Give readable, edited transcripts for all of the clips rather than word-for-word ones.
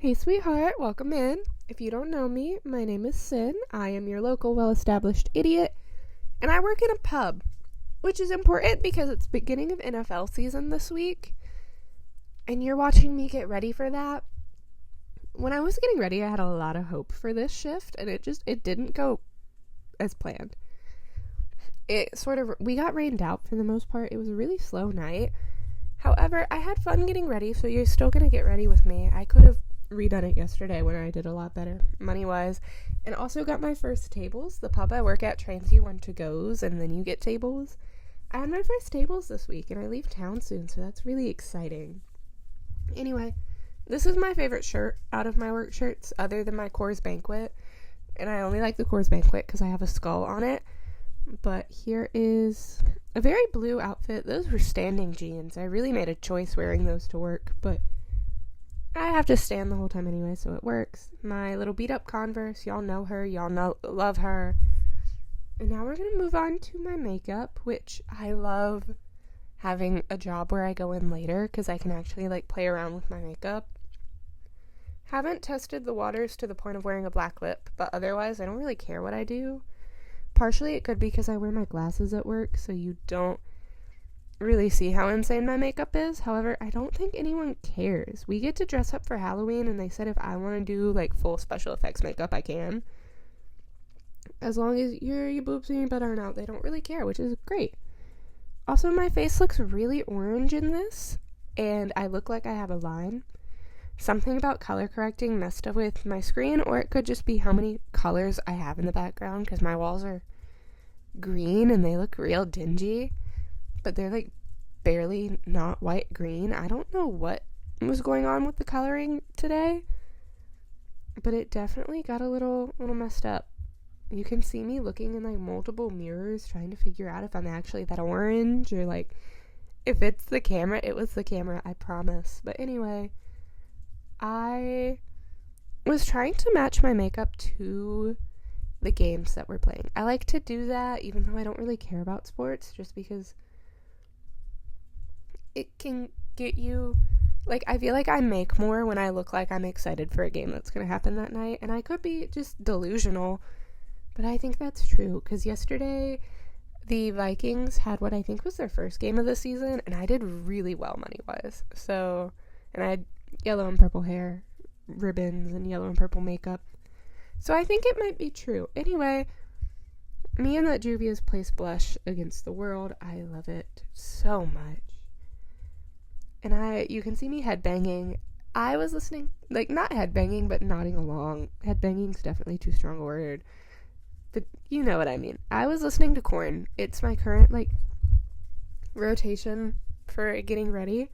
Hey sweetheart, welcome in. If you don't know me, my name is Sin. I am your local well-established idiot, and I work in a pub, which is important because it's beginning of NFL season this week, and you're watching me get ready for that. When I was getting ready, I had a lot of hope for this shift, and it didn't go as planned. We got rained out for the most part. It was a really slow night. However, I had fun getting ready, so you're still going to get ready with me. I could have redone it yesterday when I did a lot better money-wise, and also got my first tables. The pub I work at trains you on to-goes, and then you get tables. I had my first tables this week, and I leave town soon, so that's really exciting. Anyway, this is my favorite shirt out of my work shirts, other than my Coors Banquet, and I only like the Coors Banquet because I have a skull on it. But here is a very blue outfit. Those were standing jeans. I really made a choice wearing those to work, but I have to stand the whole time anyway, so it works. My little beat up Converse, y'all know her, love her. And now we're going to move on to my makeup, which I love having a job where I go in later because I can actually play around with my makeup. Haven't tested the waters to the point of wearing a black lip, but otherwise I don't really care what I do. Partially it could be because I wear my glasses at work, so you don't really see how insane my makeup is. However, I don't think anyone cares. We get to dress up for Halloween, and they said if I want to do full special effects makeup, I can. As long as your boobs and your butt aren't out, they don't really care, which is great. Also, my face looks really orange in this, and I look like I have a line. Something about color correcting messed up with my screen, or it could just be how many colors I have in the background, because my walls are green and they look real dingy, but they're barely not white green. I don't know what was going on with the coloring today, but it definitely got a little messed up. You can see me looking in multiple mirrors trying to figure out if I'm actually that orange, or if it's the camera. It was the camera, I promise. But anyway, I was trying to match my makeup to the games that we're playing. I like to do that even though I don't really care about sports, just because it can get you, I feel like I make more when I look like I'm excited for a game that's going to happen that night, and I could be just delusional, but I think that's true, because yesterday the Vikings had what I think was their first game of the season, and I did really well money-wise, and I had yellow and purple hair, ribbons, and yellow and purple makeup, so I think it might be true. Anyway, me and that Juvia's Place blush against the world, I love it so much. And you can see me headbanging. I was listening, not headbanging, but nodding along. Headbanging's definitely too strong a word, but you know what I mean. I was listening to Korn. It's my current, rotation for getting ready.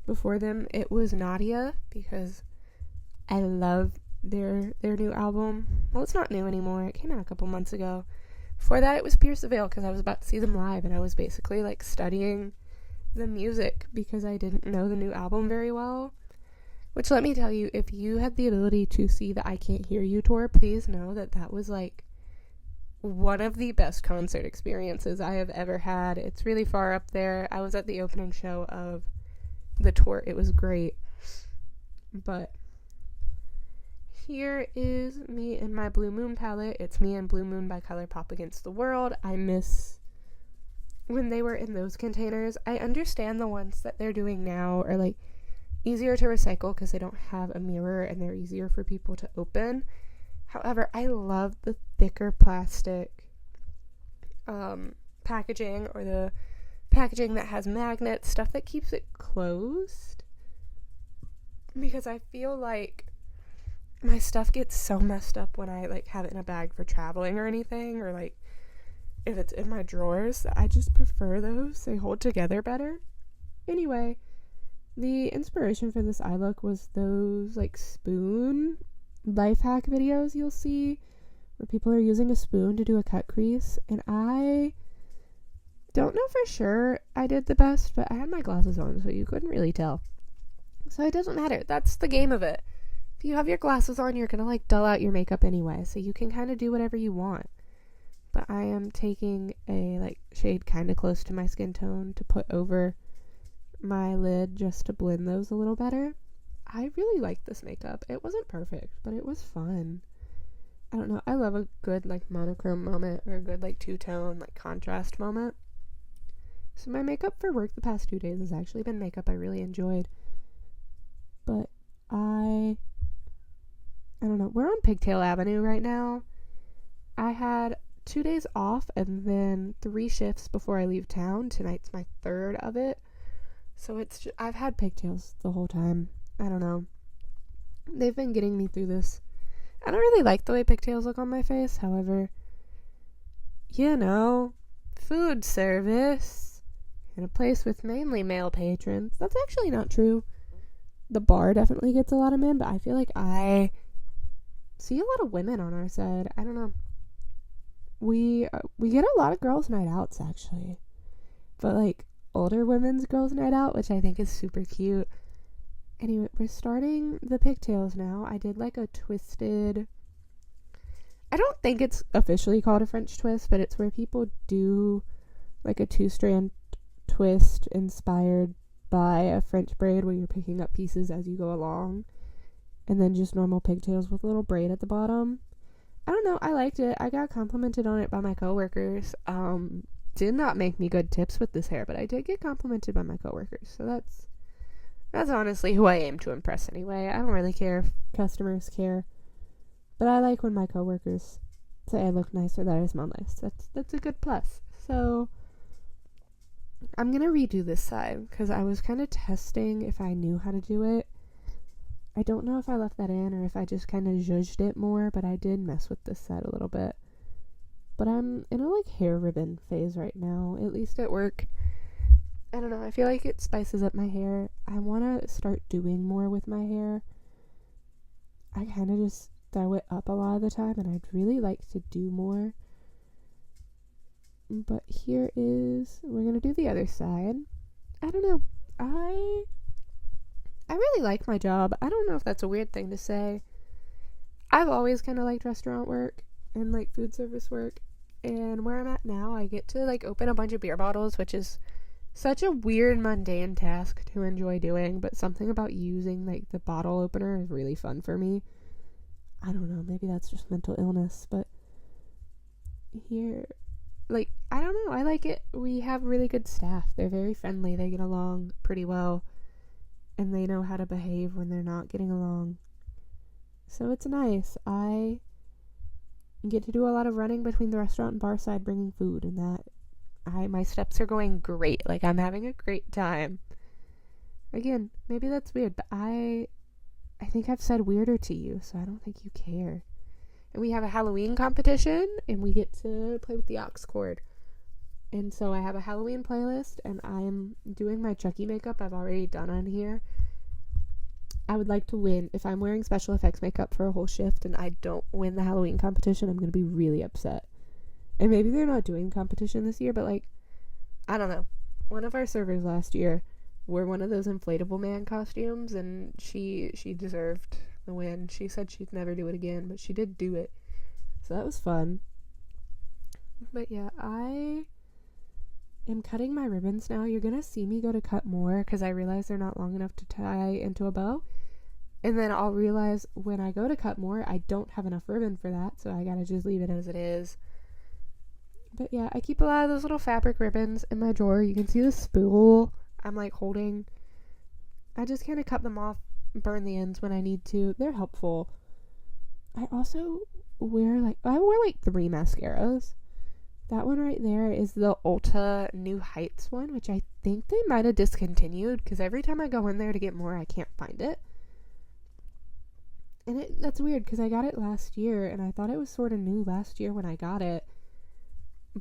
Before them, it was Nadia, because I love their new album. Well, it's not new anymore. It came out a couple months ago. Before that, it was Pierce the Veil, because I was about to see them live, and I was basically, studying the music because I didn't know the new album very well. Which, let me tell you, if you had the ability to see the I Can't Hear You tour, please know that was one of the best concert experiences I have ever had. It's really far up there. I was at the opening show of the tour. It was great. But here is me in my Blue Moon palette. It's me and Blue Moon by Colorpop Against the World. I miss when they were in those containers. I understand the ones that they're doing now are easier to recycle because they don't have a mirror and they're easier for people to open. However, I love the thicker plastic packaging, or the packaging that has magnets, stuff that keeps it closed, because I feel like my stuff gets so messed up when I have it in a bag for traveling or anything, or if it's in my drawers. I just prefer those. They hold together better. Anyway, the inspiration for this eye look was those spoon life hack videos you'll see where people are using a spoon to do a cut crease, and I don't know for sure I did the best, but I had my glasses on, so you couldn't really tell. So it doesn't matter. That's the game of it. If you have your glasses on, you're gonna dull out your makeup anyway, so you can kind of do whatever you want. But I am taking a shade kind of close to my skin tone to put over my lid just to blend those a little better. I really liked this makeup. It wasn't perfect, but it was fun. I don't know. I love a good, like, monochrome moment or a good, like, two-tone, like, contrast moment. So my makeup for work the past 2 days has actually been makeup I really enjoyed. But I don't know. We're on Pigtail Avenue right now. I had 2 days off and then 3 shifts before I leave town. Tonight's my third of it. So I've had pigtails the whole time. I don't know. They've been getting me through this. I don't really like the way pigtails look on my face. However, food service in a place with mainly male patrons. That's actually not true. The bar definitely gets a lot of men, but I feel like I see a lot of women on our side. I don't know. We get a lot of girls' night outs, actually. But, like, older women's girls' night out, which I think is super cute. Anyway, we're starting the pigtails now. I did, like, a twisted... I don't think it's officially called a French twist, but it's where people do, like, a 2-strand twist inspired by a French braid where you're picking up pieces as you go along. And then just normal pigtails with a little braid at the bottom. I don't know, I liked it. I got complimented on it by my coworkers. Did not make me good tips with this hair, but I did get complimented by my coworkers. So that's honestly who I aim to impress anyway. I don't really care if customers care. But I like when my coworkers say I look nice or that I smell nice. That's a good plus. So I'm gonna redo this side because I was kind of testing if I knew how to do it. I don't know if I left that in or if I just kind of zhuzhed it more, but I did mess with this side a little bit. But I'm in a, like, hair ribbon phase right now, at least at work. I don't know, I feel like it spices up my hair. I want to start doing more with my hair. I kind of just throw it up a lot of the time, and I'd really like to do more. But we're going to do the other side. I don't know, I really like my job. I don't know if that's a weird thing to say. I've always kind of liked restaurant work and, like, food service work. And where I'm at now, I get to, like, open a bunch of beer bottles, which is such a weird, mundane task to enjoy doing. But something about using, like, the bottle opener is really fun for me. I don't know. Maybe that's just mental illness. But here, like, I don't know. I like it. We have really good staff. They're very friendly. They get along pretty well. And they know how to behave when they're not getting along. So it's nice. I get to do a lot of running between the restaurant and bar side bringing food, and my steps are going great. Like, I'm having a great time. Again, maybe that's weird, but I think I've said weirder to you, so I don't think you care. And we have a Halloween competition, and we get to play with the aux cord. And so I have a Halloween playlist, and I'm doing my Chucky makeup I've already done on here. I would like to win. If I'm wearing special effects makeup for a whole shift and I don't win the Halloween competition, I'm going to be really upset. And maybe they're not doing competition this year, but, like, I don't know. One of our servers last year wore one of those inflatable man costumes, and she deserved the win. She said she'd never do it again, but she did do it. So that was fun. But yeah, I am cutting my ribbons now. You're gonna see me go to cut more because I realize they're not long enough to tie into a bow. And then I'll realize when I go to cut more, I don't have enough ribbon for that, so I gotta just leave it as it is. But yeah, I keep a lot of those little fabric ribbons in my drawer. You can see the spool I'm, like, holding. I just kind of cut them off, burn the ends when I need to. They're helpful. I also wore, like, 3 mascaras. That one right there is the Ulta New Heights one, which I think they might have discontinued because every time I go in there to get more, I can't find it. And that's weird because I got it last year and I thought it was sort of new last year when I got it.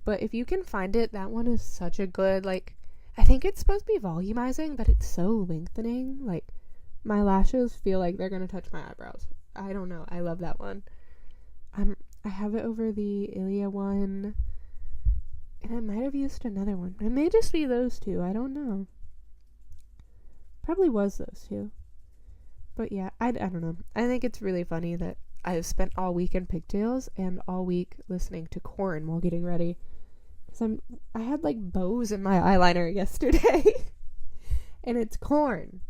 But if you can find it, that one is such a good, like, I think it's supposed to be volumizing, but it's so lengthening. Like, my lashes feel like they're going to touch my eyebrows. I don't know. I love that one. I have it over the ILIA one. And I might have used another one. It may just be those two. I don't know. Probably was those two. But yeah, I don't know. I think it's really funny that I've spent all week in pigtails and all week listening to Korn while getting ready. Because I had, like, bows in my eyeliner yesterday. And it's Korn.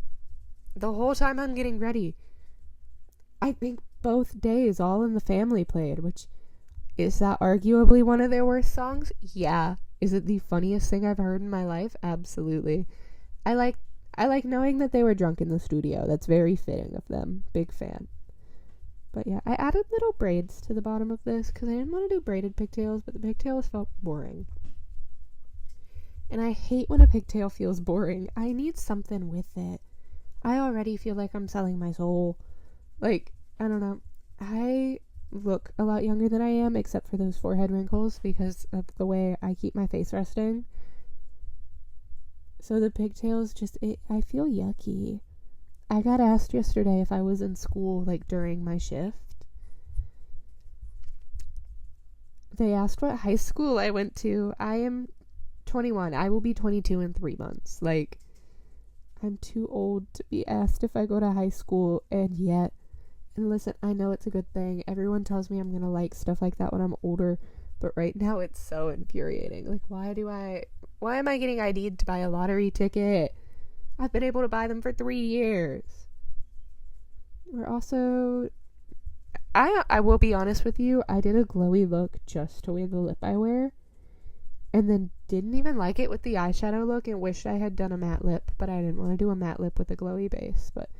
the whole time I'm getting ready. I think both days All in the Family played, which, is that arguably one of their worst songs? Yeah. Is it the funniest thing I've heard in my life? Absolutely. I like knowing that they were drunk in the studio. That's very fitting of them. Big fan. But yeah, I added little braids to the bottom of this because I didn't want to do braided pigtails, but the pigtails felt boring. And I hate when a pigtail feels boring. I need something with it. I already feel like I'm selling my soul. Like, I don't know. I look a lot younger than I am, except for those forehead wrinkles because of the way I keep my face resting. So the pigtails I feel yucky. I got asked yesterday if I was in school, like, during my shift. They asked what high school I went to. I am 21. I will be 22 in 3 months. Like, I'm too old to be asked if I go to high school, and listen, I know it's a good thing. Everyone tells me I'm gonna like stuff like that when I'm older, but right now it's so infuriating. Like, why am I getting ID'd to buy a lottery ticket? I've been able to buy them for 3 years. We're also, I will be honest with you, I did a glowy look just to wear the lip I wear, and then didn't even like it with the eyeshadow look and wished I had done a matte lip, but I didn't want to do a matte lip with a glowy base. But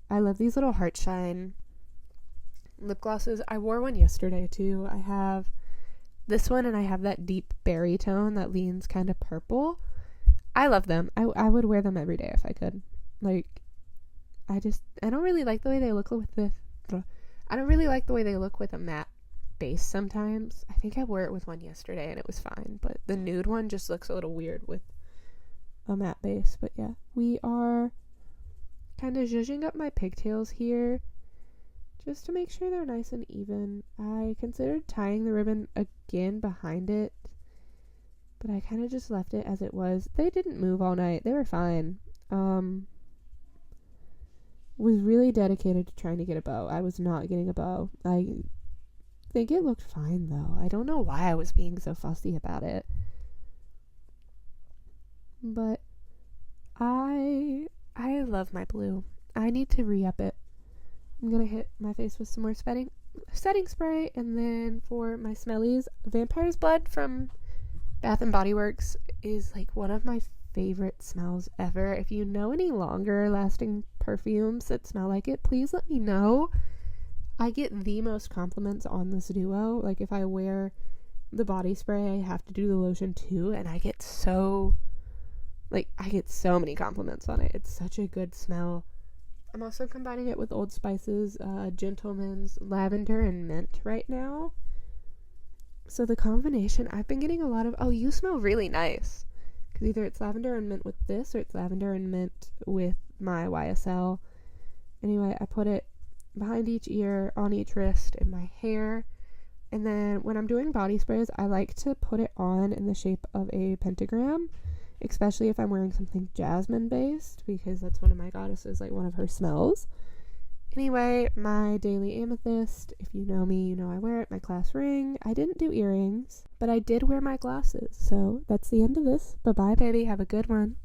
I love these little heart shine lip glosses. I wore one yesterday too. I have this one and I have that deep berry tone that leans kind of purple. I love them. I would wear them every day if I could. Like, I don't really like the way they look with a matte base sometimes. I think I wore it with one yesterday and it was fine, but the nude one just looks a little weird with a matte base. But yeah, we are kind of zhuzhing up my pigtails here just to make sure they're nice and even. I considered tying the ribbon again behind it, but I kind of just left it as it was. They didn't move all night. They were fine. Was really dedicated to trying to get a bow. I was not getting a bow. I think it looked fine though. I don't know why I was being so fussy about it. But I love my blue. I need to re-up it. I'm gonna hit my face with some more setting spray, and then for my smellies, Vampire's Blood from Bath & Body Works is like one of my favorite smells ever. If you know any longer lasting perfumes that smell like it, please let me know. I get the most compliments on this duo. Like, if I wear the body spray, I have to do the lotion too, and I get so many compliments on it. It's such a good smell. I'm also combining it with Old Spice's Gentleman's Lavender and Mint right now. So the combination, I've been getting a lot of, you smell really nice. Because either it's lavender and mint with this, or it's lavender and mint with my YSL. Anyway, I put it behind each ear, on each wrist, in my hair. And then when I'm doing body sprays, I like to put it on in the shape of a pentagram, especially if I'm wearing something jasmine based, because that's one of my goddesses, like one of her smells. Anyway, my daily amethyst, if you know me, you know I wear it, my class ring. I didn't do earrings, but I did wear my glasses. So that's the end of this. Bye-bye, baby. Have a good one.